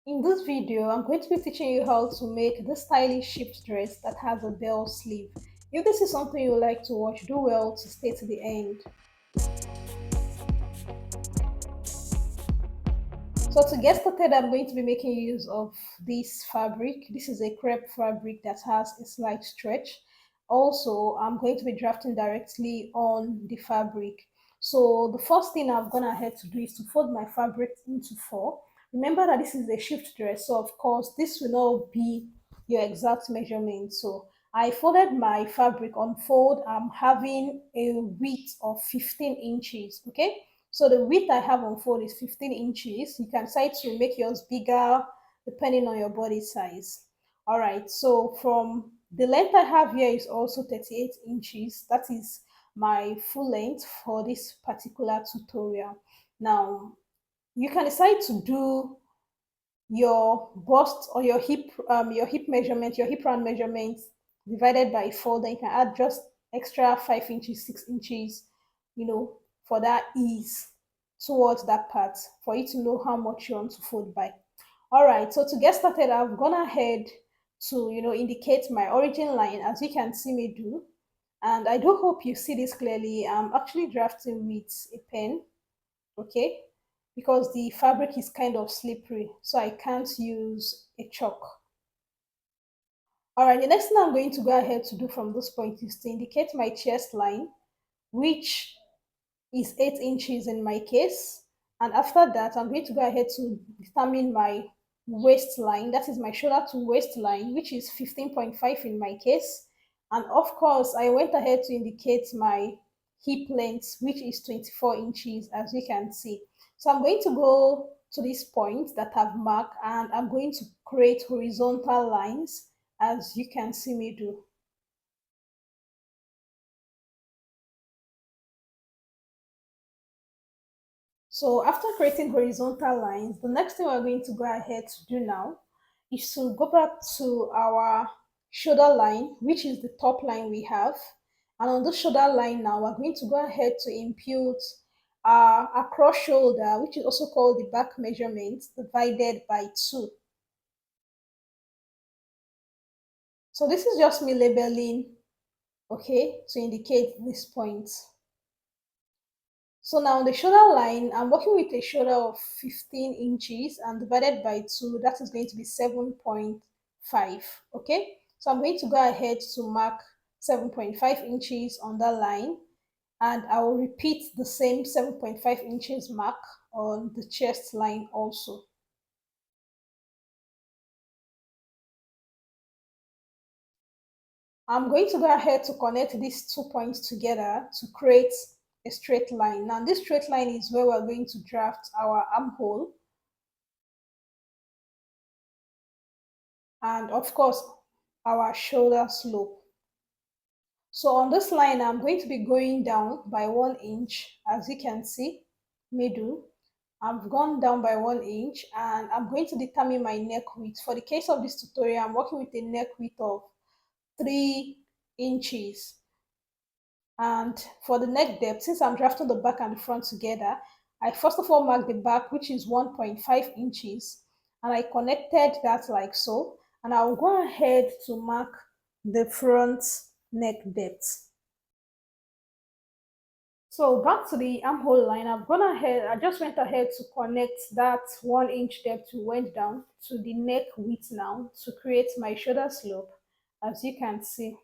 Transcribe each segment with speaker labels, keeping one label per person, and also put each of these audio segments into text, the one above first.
Speaker 1: In this video, I'm going to be teaching you how to make this stylish shift dress that has a bell sleeve. If this is something you like to watch, do well to stay to the end. So to get started, I'm going to be making use of this fabric. This is a crepe fabric that has a slight stretch. Also, I'm going to be drafting directly on the fabric. So the first thing I've gone ahead to do is to fold my fabric into four. Remember that this is a shift dress, so of course this will not be your exact measurement. So I folded my fabric on fold. I'm having a width of 15 inches, okay? So the width I have on fold is 15 inches. You can decide to make yours bigger depending on your body size. All right, so from the length I have here is also 38 inches. That is my full length for this particular tutorial. Now, you can decide to do your bust or your hip measurement, your hip round measurement divided by four. Then you can add just extra 5 inches, 6 inches, for that ease towards that part for you to know how much you want to fold by. All right, so to get started, I've gone ahead to indicate my origin line as you can see me do. And I do hope you see this clearly. I'm actually drafting with a pen, okay? Because the fabric is kind of slippery, so I can't use a chalk. All right, the next thing I'm going to go ahead to do from this point is to indicate my chest line, which is 8 inches in my case. And after that, I'm going to go ahead to determine my waistline, that is my shoulder to waistline, which is 15.5 in my case. And of course, I went ahead to indicate my hip length, which is 24 inches, as you can see. So I'm going to go to this point that I've marked, and I'm going to create horizontal lines, as you can see me do. So after creating horizontal lines, the next thing we're going to go ahead to do now is to go back to our shoulder line, which is the top line we have. And on the shoulder line now, we're going to go ahead to impute our across shoulder, which is also called the back measurement, divided by 2. So this is just me labeling, okay, to indicate this point. So now on the shoulder line, I'm working with a shoulder of 15 inches and divided by 2, that is going to be 7.5, okay? So I'm going to go ahead to mark 7.5 inches on that line, and I will repeat the same 7.5 inches mark on the chest line also. I'm going to go ahead to connect these 2 points together to create a straight line. Now this straight line is where we're going to draft our armhole, and of course our shoulder slope. So on this line, I'm going to be going down by 1 inch, as you can see middle. I've gone down by 1 inch, and I'm going to determine my neck width. For the case of this tutorial, I'm working with a neck width of 3 inches. And for the neck depth, since I'm drafting the back and the front together, I first of all mark the back, which is 1.5 inches, and I connected that like so. And I'll go ahead to mark the front neck depth. So back to the armhole line, I just went ahead to connect that 1 inch depth we went down to the neck width now to create my shoulder slope, as you can see.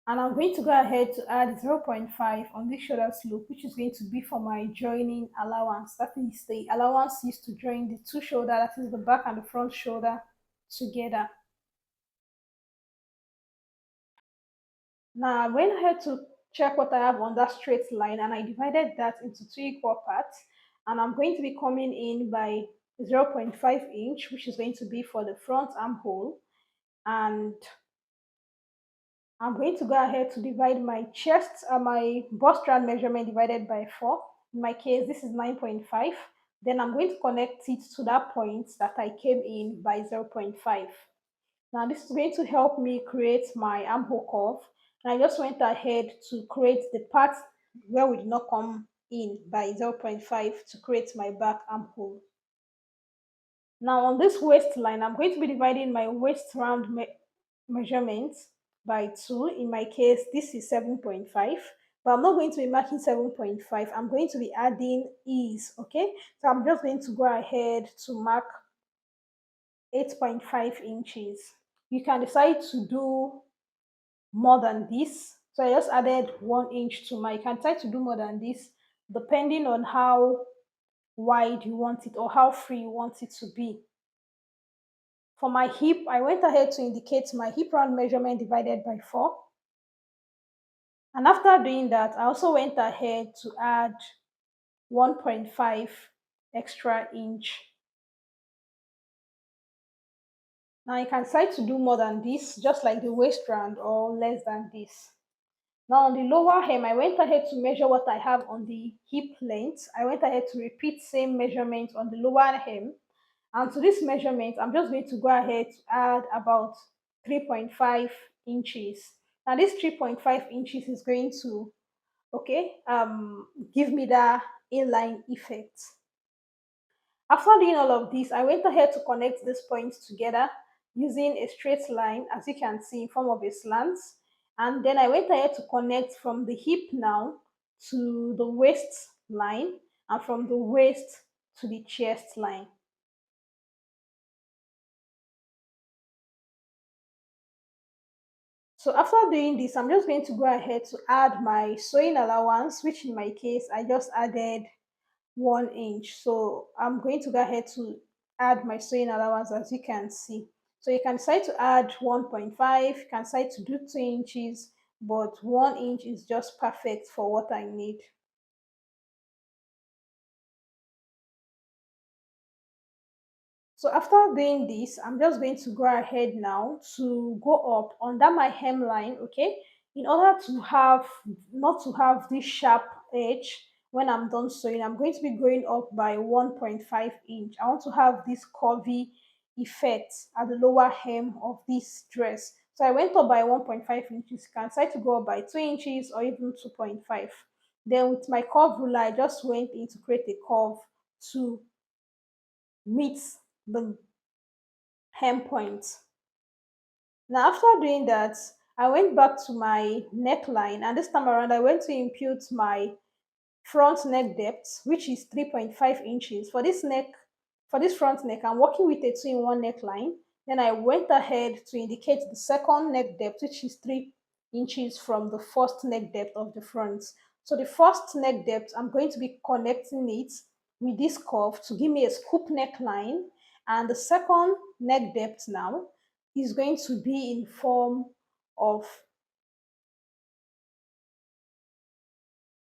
Speaker 1: And I'm going to go ahead to add 0.5 on this shoulder slope, which is going to be for my joining allowance. That is the allowance used to join the two shoulder, that is the back and the front shoulder together. Now I went ahead to check what I have on that straight line, and I divided that into two equal parts. And I'm going to be coming in by 0.5 inch, which is going to be for the front armhole. And I'm going to go ahead to divide my my bust round measurement divided by 4. In my case, this is 9.5. Then I'm going to connect it to that point that I came in by 0.5. Now this is going to help me create my armhole curve. And I just went ahead to create the part where we did not come in by 0.5 to create my back armhole. Now on this waistline, I'm going to be dividing my waist round measurement by 2. In my case, this is 7.5, but I'm not going to be marking 7.5. I'm going to be adding ease, okay? So I'm just going to go ahead to mark 8.5 inches. You can decide to do more than this. So I just added 1 inch to my, you can decide to do more than this depending on how wide you want it or how free you want it to be. For my hip, I went ahead to indicate my hip round measurement divided by 4. And after doing that, I also went ahead to add 1.5 extra inch. Now you can decide to do more than this, just like the waist round, or less than this. Now on the lower hem, I went ahead to measure what I have on the hip length. I went ahead to repeat same measurement on the lower hem. And to this measurement, I'm just going to go ahead to add about 3.5 inches. Now this 3.5 inches is going to, okay, give me that inline effect. After doing all of this, I went ahead to connect these points together using a straight line, as you can see, in form of a slant. And then I went ahead to connect from the hip now to the waist line, and from the waist to the chest line. So after doing this, I'm just going to go ahead to add my sewing allowance, which in my case, I just added 1 inch. So I'm going to go ahead to add my sewing allowance, as you can see. So you can decide to add 1.5, you can decide to do 2 inches, but 1 inch is just perfect for what I need. So after doing this, I'm just going to go ahead now to go up under my hemline, okay? In order to have, not to have this sharp edge when I'm done sewing, I'm going to be going up by 1.5 inch. I want to have this curvy effect at the lower hem of this dress. So I went up by 1.5 inches. You can decide to go up by 2 inches or even 2.5. Then with my curve ruler, I just went in to create a curve to meet the hem point. Now after doing that, I went back to my neckline, and this time around I went to impute my front neck depth, which is 3.5 inches. For this neck, for this front neck, I'm working with a two-in-one neckline. Then I went ahead to indicate the second neck depth, which is 3 inches from the first neck depth of the front. So the first neck depth, I'm going to be connecting it with this curve to give me a scoop neckline. And the second neck depth now is going to be in form of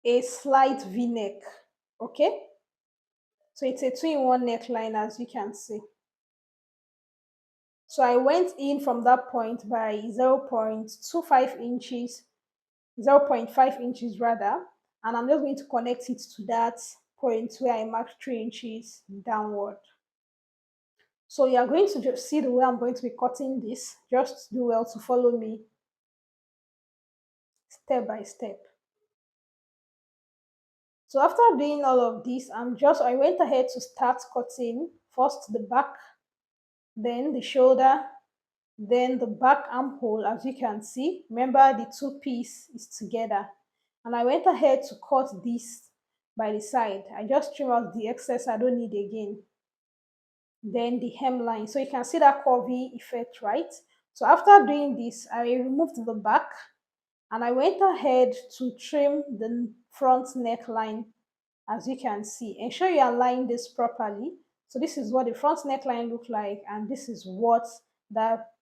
Speaker 1: a slight v-neck, okay? So it's a two-in-one neckline, as you can see. So I went in from that point by 0.25 inches, 0.5 inches rather, and I'm just going to connect it to that point where I marked 3 inches downward. So you are going to just see the way I'm going to be cutting this. Just do well to follow me step by step. So after doing all of this, I went ahead to start cutting first the back, then the shoulder, then the back armhole. As you can see, remember the two piece is together. And I went ahead to cut this by the side. I just trim out the excess I don't need again. Then the hemline. So you can see that curvy effect, right? So after doing this, I removed the back and I went ahead to trim the front neckline, as you can see. Ensure you align this properly. So this is what the front neckline look like, and this is what that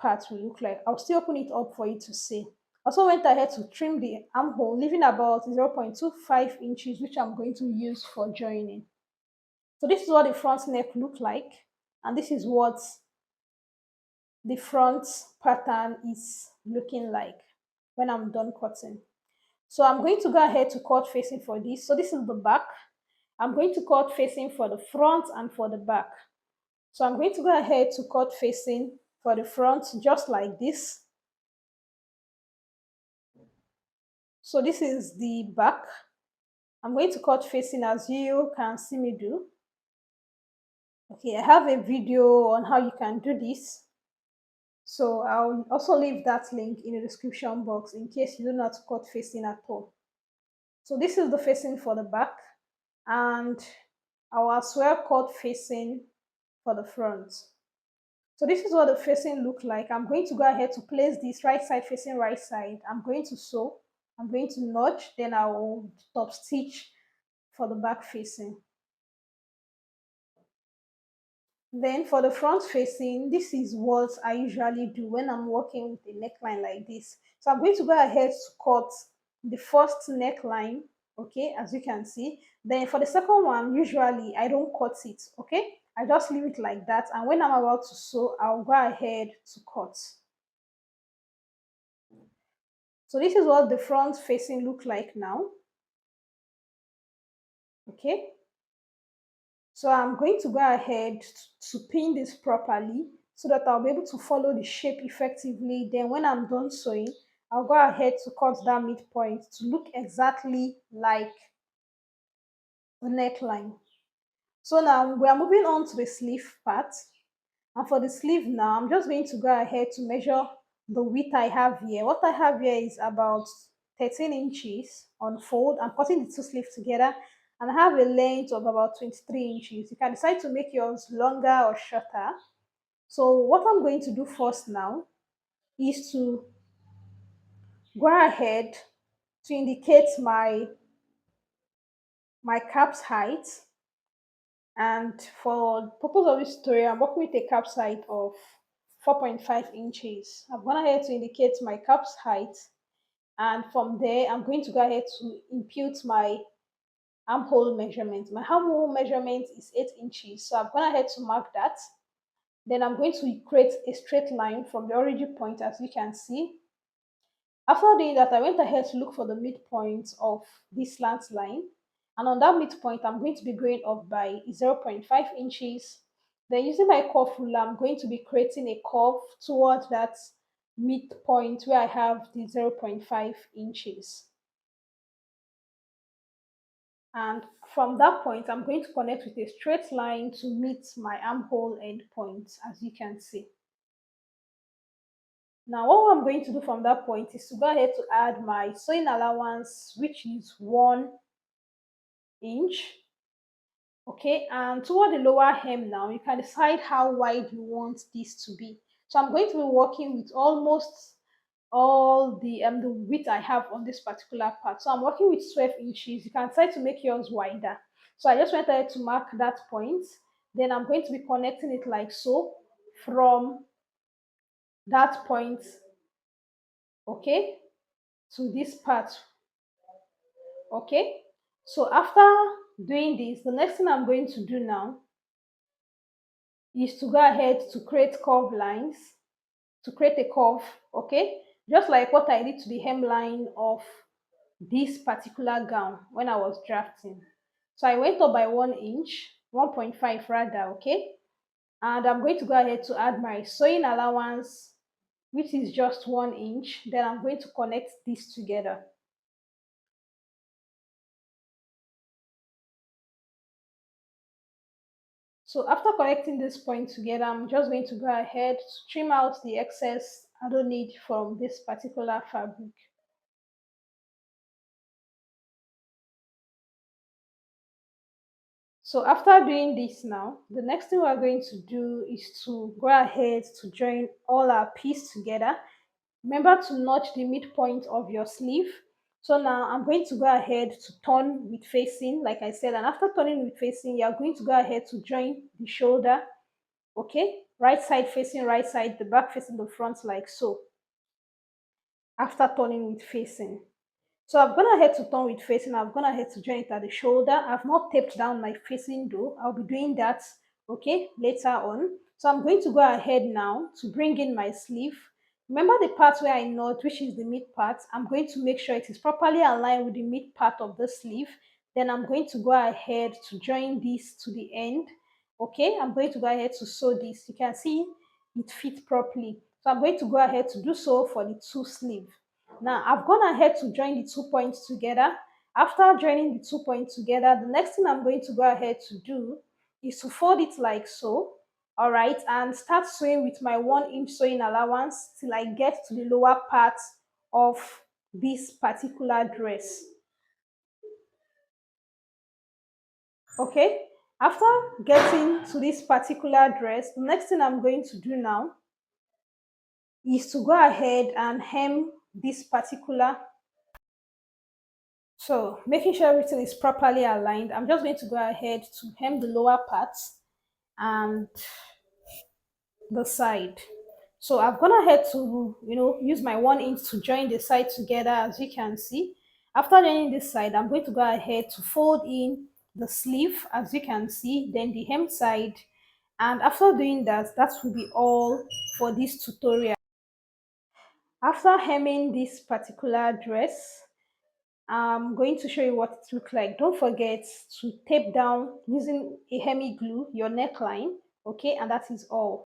Speaker 1: part will look like. I'll still open it up for you to see. Also went ahead to trim the armhole, leaving about 0.25 inches, which I'm going to use for joining. So this is what the front neck look like, and this is what the front pattern is looking like when I'm done cutting. So I'm going to go ahead to cut facing for this. So this is the back. I'm going to cut facing for the front and for the back. So I'm going to go ahead to cut facing for the front just like this. So this is the back. I'm going to cut facing as you can see me do. Okay, I have a video on how you can do this. So I'll also leave that link in the description box in case you don't know how to cut facing at all. So this is the facing for the back, and I'll as well cut facing for the front. So this is what the facing look like. I'm going to go ahead to place this right side facing right side. I'm going to sew, I'm going to notch, then I will top stitch for the back facing. Then for the front facing, this is what I usually do when I'm working with a neckline like this. So I'm going to go ahead to cut the first neckline, okay, as you can see. Then for the second one, usually I don't cut it, okay? I just leave it like that. And when I'm about to sew, I'll go ahead to cut. So this is what the front facing look like now, okay? So I'm going to go ahead to pin this properly so that I'll be able to follow the shape effectively. Then when I'm done sewing, I'll go ahead to cut that midpoint to look exactly like the neckline. So now we are moving on to the sleeve part. And for the sleeve now, I'm just going to go ahead to measure the width I have here. What I have here is about 13 inches on fold. I'm cutting the two sleeves together, and I have a length of about 23 inches. You can decide to make yours longer or shorter. So what I'm going to do first now is to go ahead to indicate my cap's height. And for the purpose of this tutorial, I'm working with a cap's height of 4.5 inches. I've gone ahead to indicate my cap's height, and from there I'm going to go ahead to impute my armhole measurement. My armhole measurement is 8 inches, so I've gone ahead to mark that. Then I'm going to create a straight line from the origin point, as you can see. After doing that, I went ahead to look for the midpoint of this slant line. And on that midpoint, I'm going to be going up by 0.5 inches. Then using my curve ruler, I'm going to be creating a curve towards that midpoint where I have the 0.5 inches. And from that point, I'm going to connect with a straight line to meet my armhole end point, as you can see. Now, what I'm going to do from that point is to go ahead to add my sewing allowance, which is 1 inch. Okay, and toward the lower hem now, you can decide how wide you want this to be. So I'm going to be working with almost all the width I have on this particular part. So I'm working with 12 inches. You can decide to make yours wider. So I just went ahead to mark that point. Then I'm going to be connecting it like so from that point, okay, to this part. Okay, so after doing this, the next thing I'm going to do now is to go ahead to create curve lines, to create a curve, okay, just like what I did to the hemline of this particular gown when I was drafting. So I went up by 1 inch, 1.5 rather, okay, and I'm going to go ahead to add my sewing allowance, which is just 1 inch. Then I'm going to connect these together. So after connecting this point together, I'm just going to go ahead to trim out the excess I don't need from this particular fabric. So after doing this now, the next thing we're going to do is to go ahead to join all our pieces together. Remember to notch the midpoint of your sleeve. So now I'm going to go ahead to turn with facing, like I said, and after turning with facing, you're going to go ahead to join the shoulder, okay? Right side facing right side, the back facing the front, like so, after turning with facing. So I've gone ahead to turn with facing, I've gone ahead to join it at the shoulder. I've not taped down my facing though. I'll be doing that, okay, later on. So I'm going to go ahead now to bring in my sleeve. Remember the part where I knot, which is the mid part. I'm going to make sure it is properly aligned with the mid part of the sleeve. Then I'm going to go ahead to join this to the end. Okay, I'm going to go ahead to sew this. You can see it fit properly. So I'm going to go ahead to do so for the two sleeve. Now I've gone ahead to join the 2 points together. After joining the 2 points together, the next thing I'm going to go ahead to do is to fold it like so, all right, and start sewing with my 1 inch sewing allowance till I get to the lower part of this particular dress. Okay, after getting to this particular dress, the next thing I'm going to do now is to go ahead and hem this particular. So making sure everything is properly aligned, I'm just going to go ahead to hem the lower parts and the side. So I've gone ahead to, use my 1 inch to join the side together, as you can see. After joining this side, I'm going to go ahead to fold in the sleeve, as you can see, then the hem side. And after doing that, that will be all for this tutorial. After hemming this particular dress, I'm going to show you what it looks like. Don't forget to tape down using a hemi glue your neckline, okay, and that is all.